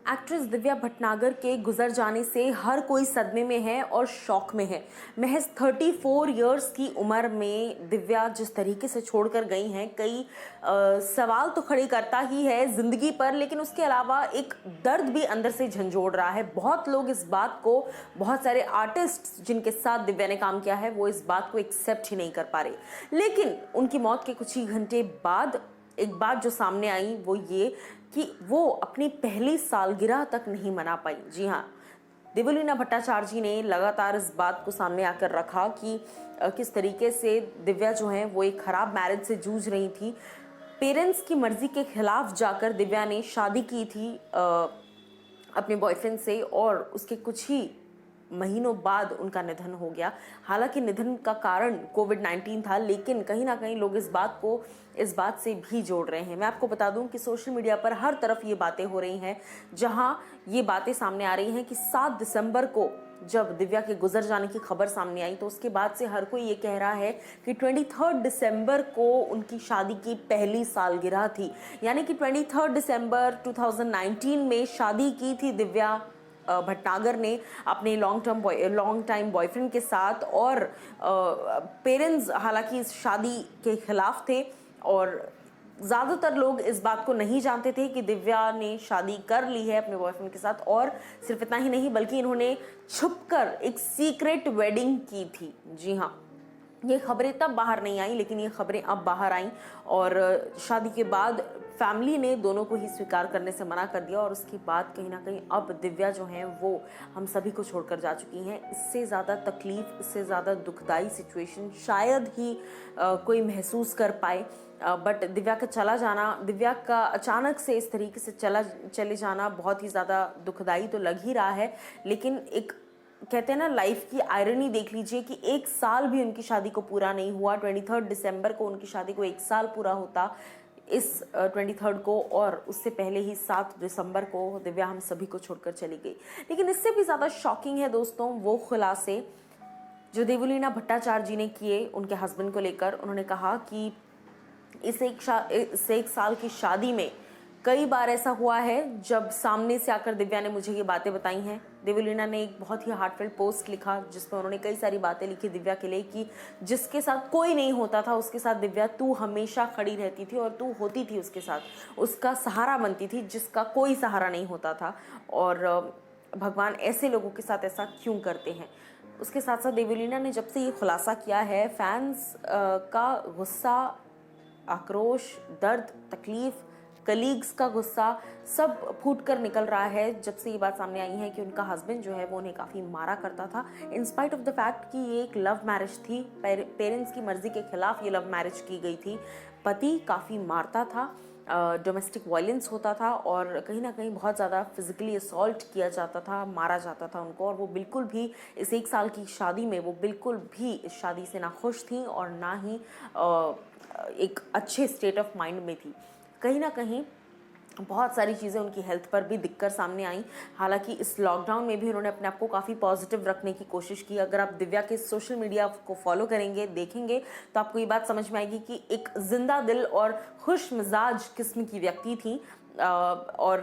Actress Divya Bhatnagar के गुजर जाने से हर कोई सदमे में है और शौक में है। महज 34 इयर्स की उम्र में दिव्या जिस तरीके से छोड़कर गई हैं, कई सवाल तो खड़े करता ही है जिंदगी पर, लेकिन उसके अलावा एक दर्द भी अंदर से झंझोड़ रहा है। बहुत लोग इस बात को, बहुत सारे आर्टिस्ट जिनके साथ दिव्या ने काम किया है, वो इस बात को एक्सेप्ट ही नहीं कर पा रहे। लेकिन उनकी मौत के कुछ ही घंटे बाद एक बात जो सामने आई वो ये कि वो अपनी पहली सालगिरह तक नहीं मना पाई। जी हाँ, देवलीना भट्टाचार्य जी ने लगातार इस बात को सामने आकर रखा कि किस तरीके से दिव्या जो है वो एक खराब मैरिज से जूझ रही थी। पेरेंट्स की मर्जी के खिलाफ जाकर दिव्या ने शादी की थी अपने बॉयफ्रेंड से, और उसके कुछ ही महीनों बाद उनका निधन हो गया। हालांकि निधन का कारण कोविड-19 था, लेकिन कहीं ना कहीं लोग इस बात से भी जोड़ रहे हैं। मैं आपको बता दूं कि सोशल मीडिया पर हर तरफ ये बातें हो रही हैं, जहां ये बातें सामने आ रही हैं कि 7 दिसंबर को जब दिव्या के गुजर जाने की खबर सामने आई, तो उसके बाद से हर कोई ये कह रहा है कि 23 दिसंबर को उनकी शादी की पहली सालगिरह थी। यानी कि 23 दिसंबर 2019 में शादी की थी दिव्या भटनागर ने अपने लॉन्ग टाइम बॉयफ्रेंड के साथ, और पेरेंट्स हालांकि इस शादी के खिलाफ थे, और ज़्यादातर लोग इस बात को नहीं जानते थे कि दिव्या ने शादी कर ली है अपने बॉयफ्रेंड के साथ। और सिर्फ इतना ही नहीं, बल्कि इन्होंने छुपकर एक सीक्रेट वेडिंग की थी। जी हाँ, ये खबरें तब बाहर नहीं आई, लेकिन ये खबरें अब बाहर आईं, और शादी के बाद फैमिली ने दोनों को ही स्वीकार करने से मना कर दिया। और उसके बाद कहीं ना कहीं अब दिव्या जो हैं वो हम सभी को छोड़कर जा चुकी हैं। इससे ज़्यादा तकलीफ, इससे ज़्यादा दुखदाई सिचुएशन शायद ही कोई महसूस कर पाए। बट दिव्या का चला जाना, दिव्या का अचानक से इस तरीके से चले जाना बहुत ही ज़्यादा दुखदाई तो लग ही रहा है। लेकिन एक कहते हैं ना, लाइफ की आयरनी देख लीजिए कि 1 साल भी उनकी शादी को पूरा नहीं हुआ। 23 दिसंबर को उनकी शादी को 1 साल पूरा होता इस 23 को, और उससे पहले ही 7 दिसंबर को दिव्या हम सभी को छोड़कर चली गई। लेकिन इससे भी ज़्यादा शॉकिंग है दोस्तों वो खुलासे जो देवलीना भट्टाचार्य जी ने किए उनके हस्बैंड को लेकर। उन्होंने कहा कि इस 1 साल की शादी में कई बार ऐसा हुआ है जब सामने से आकर दिव्या ने मुझे ये बातें बताई हैं। देवलीना ने एक बहुत ही हार्टफेल्ट पोस्ट लिखा जिसमें उन्होंने कई सारी बातें लिखी दिव्या के लिए, कि जिसके साथ कोई नहीं होता था उसके साथ दिव्या तू हमेशा खड़ी रहती थी, और तू होती थी उसके साथ, उसका सहारा बनती थी जिसका कोई सहारा नहीं होता था। और भगवान ऐसे लोगों के साथ ऐसा क्यों करते हैं। उसके साथ साथ देवलीना ने जब से ये खुलासा किया है, फैंस का गुस्सा, आक्रोश, दर्द, तकलीफ, कलीग्स का गुस्सा सब फूट कर निकल रहा है जब से ये बात सामने आई है कि उनका हस्बैंड जो है वो उन्हें काफ़ी मारा करता था, in spite of the fact कि ये एक लव मैरिज थी। पेरेंट्स की मर्जी के खिलाफ ये लव मैरिज की गई थी। पति काफ़ी मारता था, डोमेस्टिक वायलेंस होता था, और कहीं ना कहीं बहुत ज़्यादा फिजिकली असॉल्ट किया जाता था, मारा जाता था उनको। और वो बिल्कुल भी इस 1 साल की शादी में वो बिल्कुल भी इस शादी से ना खुश थी और ना ही एक अच्छे स्टेट ऑफ माइंड में थी। कहीं ना कहीं बहुत सारी चीज़ें उनकी हेल्थ पर भी दिक्कत सामने आई। हालांकि इस लॉकडाउन में भी उन्होंने अपने आप को काफ़ी पॉजिटिव रखने की कोशिश की। अगर आप दिव्या के सोशल मीडिया को फॉलो करेंगे, देखेंगे, तो आपको ये बात समझ में आएगी कि एक जिंदा दिल और खुश मिजाज किस्म की व्यक्ति थी। और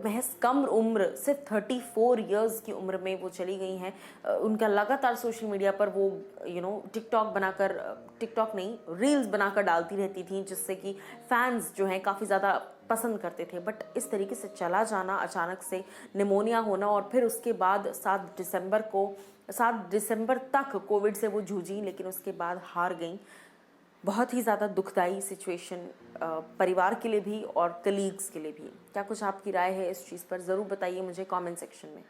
महज कम उम्र, सिर्फ 34 इयर्स की उम्र में वो चली गई हैं। उनका लगातार सोशल मीडिया पर वो टिकटॉक नहीं, रील्स बनाकर डालती रहती थी, जिससे कि फैंस जो हैं काफ़ी ज़्यादा पसंद करते थे। बट इस तरीके से चला जाना, अचानक से निमोनिया होना, और फिर उसके बाद 7 दिसंबर तक कोविड से वो जूझी, लेकिन उसके बाद हार गई। बहुत ही ज़्यादा दुखदाई सिचुएशन परिवार के लिए भी और कलीग्स के लिए भी। क्या कुछ आपकी राय है इस चीज़ पर, ज़रूर बताइए मुझे कमेंट सेक्शन में।